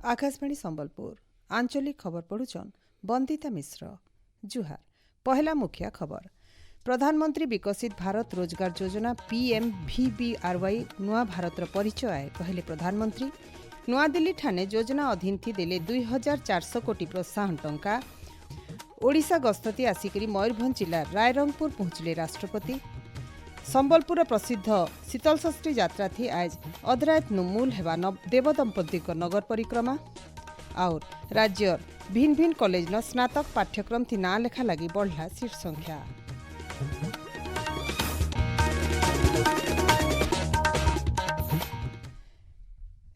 आकाशवाणी संबलपुर आंचलिक खबर पढ़ुचन बंदिता मिश्र। जुहार। पहला मुख्य खबर। प्रधानमंत्री विकसित भारत रोजगार योजना PMVBRY नुआ भारतर परिचय आए कहले प्रधानमंत्री। नुआदिल्ली ठाणे योजना अधीन थी देले 2400 कोटी प्रोत्साहन टंका। ओडिशा गस्तती आसिकरी मयूरभंज जिला रायरंगपुर पहुंचले राष्ट्रपति। संबलपुर प्रसिद्ध शीतलषष्ठी यात्रा थी आज अदरायत नुमूल हेबा देवदंपति नगर परिक्रमा। और राज्यर भिन्न भिन्न कॉलेज न स्नातक पाठ्यक्रम थी ना लेखा लगी बढ़ला सीट संख्या।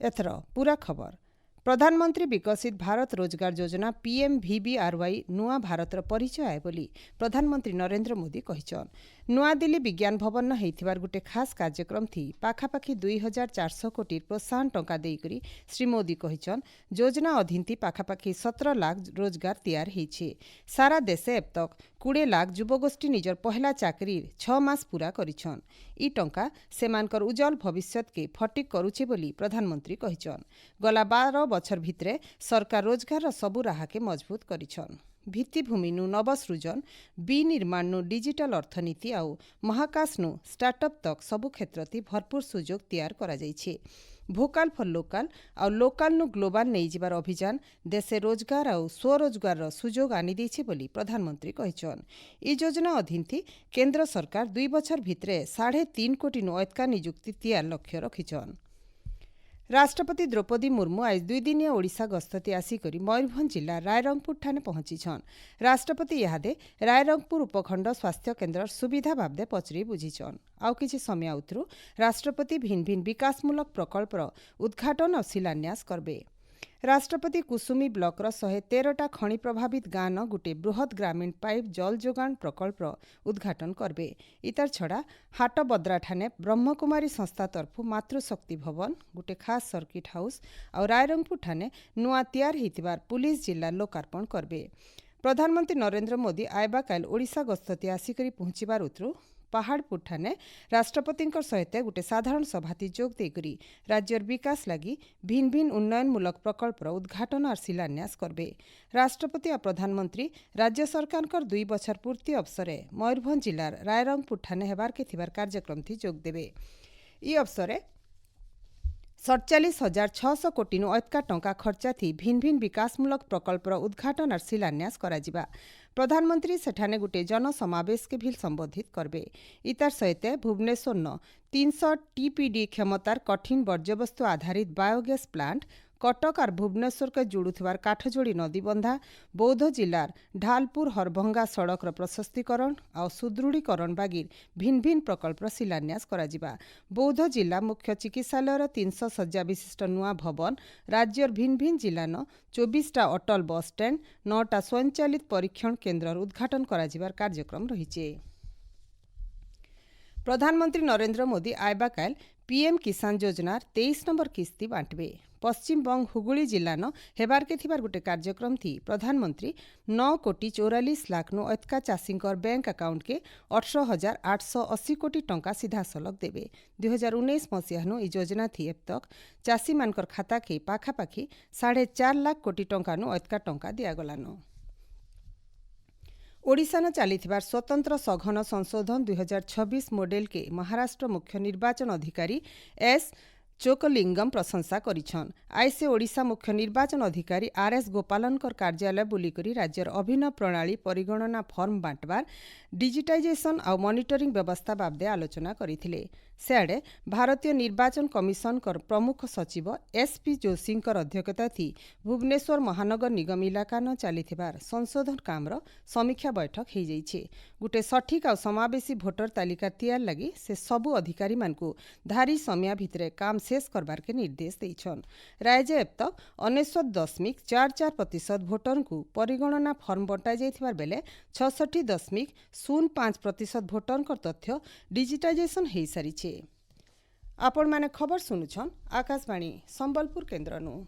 एथर पूरा खबर। प्रधानमंत्री विकसित भारत रोजगार योजना PMVBRY नुआ भारतर परिचय आए बोली प्रधानमंत्री नरेंद्र मोदी कहिछन। नुआदिल्ली विज्ञान भवन न हेइथिबार गुटे खास कार्यक्रम थी पाखापाखि 2400 कोटी प्रोत्साहन टंका देइकरी श्री मोदी कहिछन योजना अधीन थी पाखापाखि 17 लाख रोजगार तैयार हेइछे। सारा देशे अब तक 20 लाख युवगोष्ठी निजर पहला चाकरी 6 मास पूरा करिछन। ई टंका सेमानकर उज्जवल भविष्यत के फटिक करुछे बोली प्रधानमंत्री कहिछन। गला 12 बछर भितरे सरकार रोजगार सबु राहा के मजबूत करिछन। भित्तिभूमि नु नवसृजन विनिर्माण नु डिजिटल अर्थनीति आउ महाकाश नु स्टार्टअप तक सबु क्षेत्र ती भरपूर सुजोग तैयार करा जाइछे। भोकाल फॉर लोकाल आउ लोकाल नु ग्लोबाल नहीं जिबार अभियान देशे रोजगार आउ स्वरोजगार सुजोग आनी देइछे बोली प्रधानमंत्री कहिछन। ई योजना अधीन थी केंद्र सरकार 2 बछर भितरे 3.5 कोटी नु अतका नियुक्ति तैयार लक्ष्य रखिछन। राष्ट्रपति द्रौपदी मुर्मू आज 2 दिनिया ओडिशा गस्तती आसिकरी मयूरभंज जिला रायरंगपुर ठाणे पहुंचीछन। राष्ट्रपति इहादे रायरंगपुर उपखंड स्वास्थ्य केन्द्र सुविधा बाबदे पचरी बुझीछन। आउ किछि समय उतरू राष्ट्रपति भिन्न भिन्न विकासमूलक प्रकल्पर उद्घाटन और शिलान्यास करबे। राष्ट्रपति कुसुमी ब्लॉकर 113टा खणी प्रभावित गाँ न गुटे बृहत ग्रामीण पाइप जल जोगाण प्रकल्प उद्घाटन करबे। इतार छड़ा हाट बद्रा ठाणे ब्रह्मकुमारी संस्था तरफु मातृशक्ति भवन गुटे खास सर्किट हाउस और रायरंगपुर ठाणे नुआ तैयार हेतिबार पुलिस जिला लोकार्पण करबे। प्रधानमंत्री नरेंद्र मोदी आयबा काल ओडिशा गस्तती आसिकरी पहुंचीबार उतरू पहाड़पुर ठाणे राष्ट्रपतिंकर सहित गुटे साधारण सभाती जोग देकरी राज्यर विकास लगी भिन्न भिन्न उन्नयनमूलक प्रकल्पर उद्घाटन और शिलान्यास करबे। राष्ट्रपति और प्रधानमंत्री राज्य सरकार 2 बछर पूर्ति अवसरे मयूरभंज जिलार रायरंगपुर ठाणे हेबार के थिबार कार्यक्रम थी जोग देबे। ई अवसरे 47,600 कोटी नु अतका टंका खर्चा थी भिन्न भिन्न विकासमूलक प्रकल्पर उद्घाटन और शिलान्यास कराजिबा। प्रधानमंत्री सेठाने गुटे जनसमावेश के भी संबोधित करबे। इतार सहित भुवनेश्वर न 300 TPD क्षमतार कठिन वर्ज्यवस्तु आधारित बायोगैस प्लांट कटक और भुवनेश्वर के जुड़ुथिबार काठजोड़ी नदी बंधा बौद्ध जिलार ढालपुर हरभंगा सड़क प्रशस्तीकरण और सुदृढ़ीकरण बागिर भिन्न भिन्न प्रकल्प शिलान्यास कराजिबा। बौद्ध जिला मुख्य चिकित्सालयर 300 शज्या विशिष्ट नुआ भवन राज्यर भिन्न भिन्न जिला न 24टा अटल बस स्टैंड 9टा स्वयंचालित परीक्षण केन्द्र उद्घाटन कराजिबार कार्यक्रम रहिछे। प्रधानमंत्री नरेंद्र मोदी आयबा काल PM किसान योजनार 23 नंबर किस्ती बांटबे। पश्चिम बंग हुगुली जिला न हेबार के थिबार गुटे कार्यक्रम थी प्रधानमंत्री 9 कोटी 44 लाख नु अतका चाषींकर बैंक अकाउंट के 18,880 कोटी टंका सीधा सलग देबे। 2019 मसीहा नु ई योजना थी अब तक चाषी मानकर खाता के पाखापाखि 4.5 लाख कोटी टंका नु अतका टंका दियागलान। ओडिशा न चलीथिबार स्वतंत्र सघन संशोधन 2026 मॉडेल के महाराष्ट्र मुख्य निर्वाचन अधिकारी S चोकलिंगम प्रशंसा करिछन। आइसे ओडिशा मुख्य निर्वाचन अधिकारी RS गोपालनकर कार्यालय बुलिकरी राज्यर अभिनव प्रणाली परिगणना फर्म बांटबार डिजिटाइजेशन और मॉनिटरिंग व्यवस्था बाबदे आलोचना करिथिले। सेआडे भारतीय निर्वाचन कमिशन कर प्रमुख सचिव SP जोशींकर अध्यक्षता थी भुवनेश्वर महानगर निगम इलाका न चलीथिबार संशोधन कामर समीक्षा बैठक हो जाइछे। गुटे सठिक और समावेशी भोटर तालिका तैयार लगी से सबु अधिकारी मानकु धारी समय भितरे काम शेष करबार के निर्देश देइछन। राज्य अब तक 99.44% भोटर को परिगणना फर्म बंटा जाइथिबार बेले 66.05% भोटर तथ्य डिजिटाइजेशन हो सारिछे। आपण माने खबर सुनुछन आकाशवाणी संबलपुर केन्द्रनु।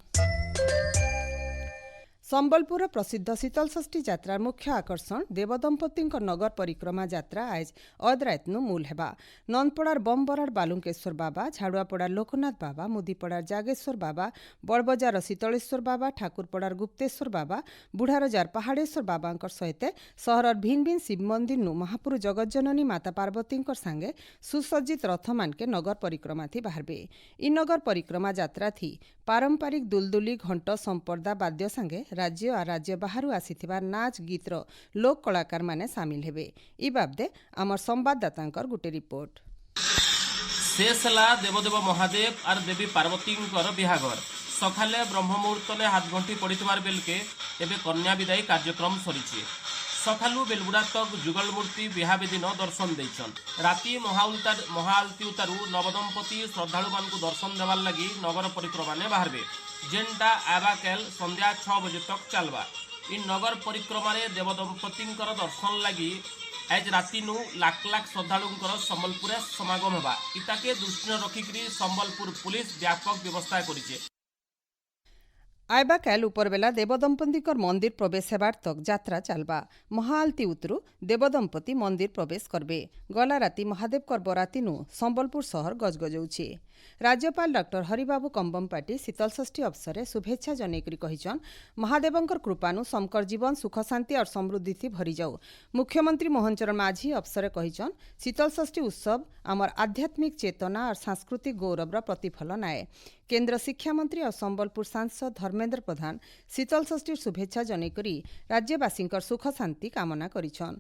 ସମ୍ବଲପୁର ପ୍ରସିଦ୍ଧ ଶୀତଳଷଷ୍ଠୀ ଯାତ୍ରାର ମୁଖ୍ୟ ଆକର୍ଷଣ ଦେବଦମ୍ପତିଙ୍କ ନଗର ପରିକ୍ରମା ଯାତ୍ରା ଆଜ ଅଦରାଏତନୁ ମୂଲ ହେବା। ନନ୍ଦପଡ଼ାର ବମବରାଡ ବାଲୁଙ୍କେଶ୍ୱର ବାବା, ଝାଡ଼ୁଆପଡ଼ାର ଲୋକନାଥ ବାବା, ମୁଦିପଡ଼ାର ଜାଗେଶ୍ୱର ବାବା, ବଡ଼ବଜାର ଶୀତଳେଶ୍ୱର ବାବା, ଠାକୁରପଡ଼ାର ଗୁପ୍ତେଶ୍ୱର ବାବା, ବୁଢ଼ାରଜାର ପାହାଡ଼େଶ୍ୱର ବାବାଙ୍କ ସହିତ ସହରର ଭିନ୍ନ ଭିନ୍ନ ଶିବ ମନ୍ଦିରନୁ ମହାପୁରୁ ଜଗତଜନନୀ ମାତା ପାର୍ବତୀଙ୍କର ସାଙ୍ଗେ ସୁସଜ୍ଜିତ ରଥମାନକେ ନଗର ପରିକ୍ରମା ଥି ବାହାରବେ। ଇ ନଗର ପରିକ୍ରମା ଯାତ୍ରା ଥି ପାରମ୍ପରିକ ଦୁଲଦୁଲି, ଘଣ୍ଟ, ସମ୍ପର୍ଦା ବାଦ୍ୟ ସାଙ୍ଗେ राज्य आ राज्य बाहर आसीथिबा नाच गीतर लोक कलाकार माने सामिल हेबे। इ बाबदे आमर संवाददातांकर गुटे रिपोर्ट। शेषला देवदेव महादेव और देवी पार्वती बिहागर सकाले ब्रह्म मुहूर्तले हाथ घंटी पड़ीथार बेलके एबे कन्या विदायी कार्यक्रम सरीछि। सकालू बेलगुड़ा तक जुगल मूर्ति बिहावेदिन दर्शन देछन। राति महाआलती उतारू नवदंपति श्रद्धालु मानकु दर्शन देवार लगी नगर परिक्रमा ने बाहरबे, जेनटा आबाकेल संध्या 6 बजे तक चलवा। इन नगर परिक्रमा देवदंपति दर्शन लगी आज राति लाख लाख श्रद्धालु संबलपुर समागम होगा। इताके दृष्टि रखिक संबलपुर पुलिस व्यापक व्यवस्था करिছে। आयबा काल उपरबेला देवदंपति मंदिर प्रवेश हेबार तक यात्रा चलबा। महाआलती उतरू देवदंपति मंदिर प्रवेश करबे। गला राति महादेव कर बरातीनु संबलपुर शहर गजगजौछि। राज्यपाल डॉक्टर हरिबाबू कंबमपाटी शीतलषष्ठी अवसर शुभेच्छा जनैकरी कहिछन महादेवंकर कृपानु समकर जीवन सुख शांति और समृद्धि थी भरी जाऊ। मुख्यमंत्री मोहन चरण माझी अवसर कहिछन शीतलषष्ठी उत्सव आमर आध्यात्मिक चेतना और सांस्कृतिक गौरवर प्रतिफलन आए। केन्द्र शिक्षा मंत्री और संबलपुर सांसद धर्मेन्द्र प्रधान शीतलषष्ठी शुभेच्छा जनैकरी राज्यवासींकर सुख शांति कामना करिछन।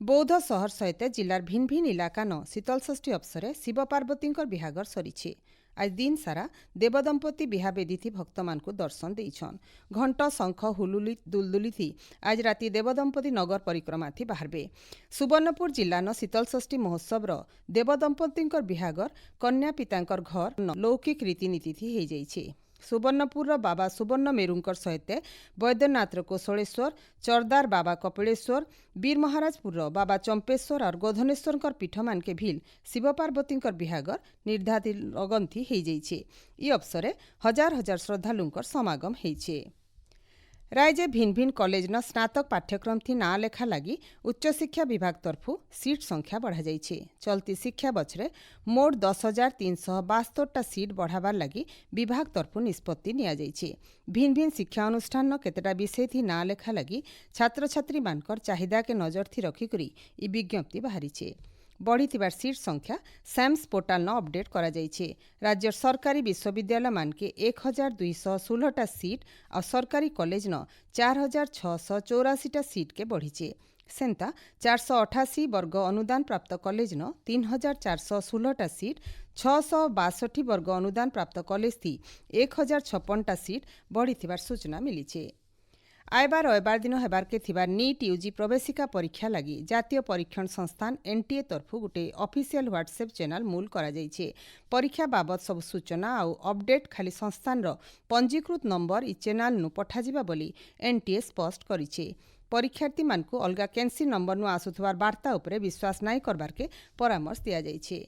बौद्ध शहर सहित जिलार भिन्न भिन्न इलाकान शीतलषष्ठी अवसर शिव पार्वतींकर बिहागर सरीछि। आज दिन सारा देवदंपति बिहावेदी थी भक्त मानकु दर्शन देइछन। घंट, शंख, हुलुली, दुलदुली थी आज राति देवदंपति नगर परिक्रमा थी बाहरबे। सुवर्णपुर जिल्लान शीतलषष्ठी महोत्सव देवदंपतिंकर बिहागर कन्या पितांकर घर लौकिक रीतिनीति थी हो जाइछि। सुवर्णपुर बाबा सुवर्ण मेरुंकर सहित वैद्यनाथ कोशलेश्वर, चरदार बाबा कपिलेश्वर, वीर महाराजपुर बाबा चंपेश्वर और गोधनेश्वर पीठ मानके भिल शिव पार्वती बिहागर निर्धारित लगनथी हो जाइछे। इ अवसरे हजार हजार श्रद्धालुंकर समागम होइछे। राज्य भिन्न भिन्न कॉलेज न स्नातक पाठ्यक्रम थी ना लेखा लगी उच्च शिक्षा विभाग तरफु सीट संख्या बढ़ा जाइछे। चलती शिक्षा बछरे मोट 10,372 सीट बढ़ावार लगी विभाग तरफु निष्पत्ति निया जाइछे। भिन्न भिन्न शिक्षा अनुष्ठान न केतेटा विषय थी ना लेखा लगी छात्र छात्री मानकर चाहिदा के नजर थी रखिकरी इ विज्ञप्ति बाहरीछे। बढ़ीथिबार सीट संख्या सैम्स पोर्टाल न अपडेट करा जाइछे। राज्य सरकारी विश्वविद्यालय मानके 1,216 सीट और सरकारी कॉलेज न 4,684 सीट के बढ़ीचे। सेंता 488 वर्ग अनुदान प्राप्त कॉलेज न 3,416 सीट, 662 वर्ग अनुदान प्राप्त कॉलेज थी 1,056 सीट बढ़ीथिबार सूचना मिलीचे। आयबार अयबार दिन हेबार के थिबार नीट यूजी प्रवेशिका परीक्षा लगी जातीय परीक्षण संस्थान एनटीए तरफु गोटे ऑफिशियल व्हाट्सएप चैनल मूल करा जाइछे। परीक्षा बाबद सब सूचना आउ अपडेट खाली संस्थान रो पंजीकृत नंबर इ चैनल नु पठाजिबा बोली एनटीए स्पष्ट करिछे। परीक्षार्थी मानकु अलगा कैंसी नंबर नु आसुथवार वार्ता उपरे विश्वास नाई करबार के परामर्श दिया जाइछे।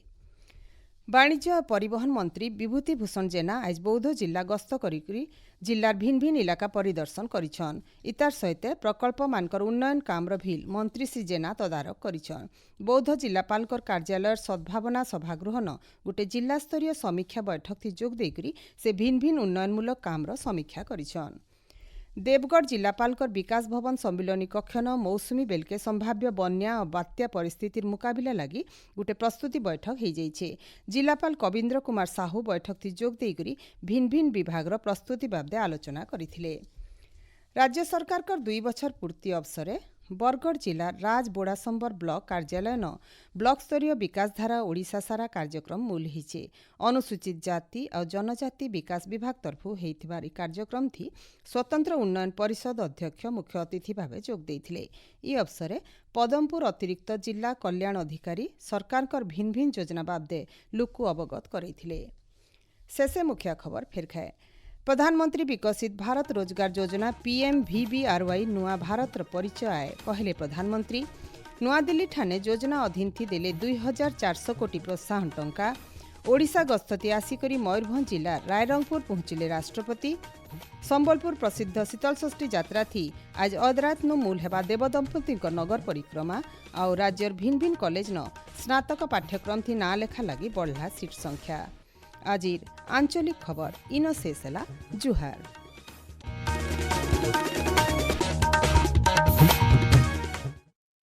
वाणिज्य और परिवहन मंत्री विभूति भूषण जेना आज बौद्ध जिला गस्त करी जिलार भिन्न भिन्न इलाका परिदर्शन करिछन। इतार सहित प्रकल्प मानकर उन्नयन कामर भिल मंत्री श्री जेना तदारक करिछन। बौद्ध जिलापालकर कार्यालय सद्भावना सभागृह न गोटे जिला स्तरीय समीक्षा बैठक थी जोग देकरी से भिन्न भिन्न उन्नयनमूलक कामर समीक्षा करिछन। देवगढ़ जिलापालकर विकास भवन सम्मिलनी कक्षन मौसुमी बेलके संभाव्य बन्या और बात्या परिस्थितिर मुकाबिला लगी गोटे प्रस्तुति बैठक हो जाइछे। जिलापाल कविन्द्र कुमार साहू बैठक थी जोग देकरी भिन्न भिन्न विभागर प्रस्तुति बाबदे आलोचना करिथिले। राज्य सरकार 2 बछर पूर्ति अवसरे बरगढ़ जिला राज बोड़ासंबर ब्लॉक कार्यालय न ब्लॉक स्तरीय विकास धारा ओडिशा सारा कार्यक्रम मूल हिचे। अनुसूचित जाति और जनजाति विकास विभाग तरफु हेइथिबार कार्यक्रम थी स्वतंत्र उन्नयन परिषद अध्यक्ष मुख्य अतिथि भावे जोग देइथिले। इ अवसरे पदमपुर अतिरिक्त जिला कल्याण अधिकारी सरकारकर भिन्न भिन्न योजना बाबदे लोकु अवगत करैथिले। शेषे मुख्य खबर फेर खाए। प्रधानमंत्री विकसित भारत रोजगार योजना PMVBRY नुआ भारत परिचय आए कहले प्रधानमंत्री। नुआदिल्ली ठाणे योजना अधीन थी देले 2,400 कोटी प्रोत्साहन टंका। ओडिशा गस्तती आसिकरी मयूरभंज जिला रायरंगपुर पहुंचिले राष्ट्रपति। संबलपुर प्रसिद्ध शीतलषष्ठी यात्रा थी आज अदरात नु मूल हेबा देवदंपति नगर परिक्रमा और राज्यर भिन्न भिन्न कॉलेज न स्नातक पाठ्यक्रम थी ना लेखा लगी बढ़ला सीट संख्या। आज आंचलिक खबर इन शेष जुहार।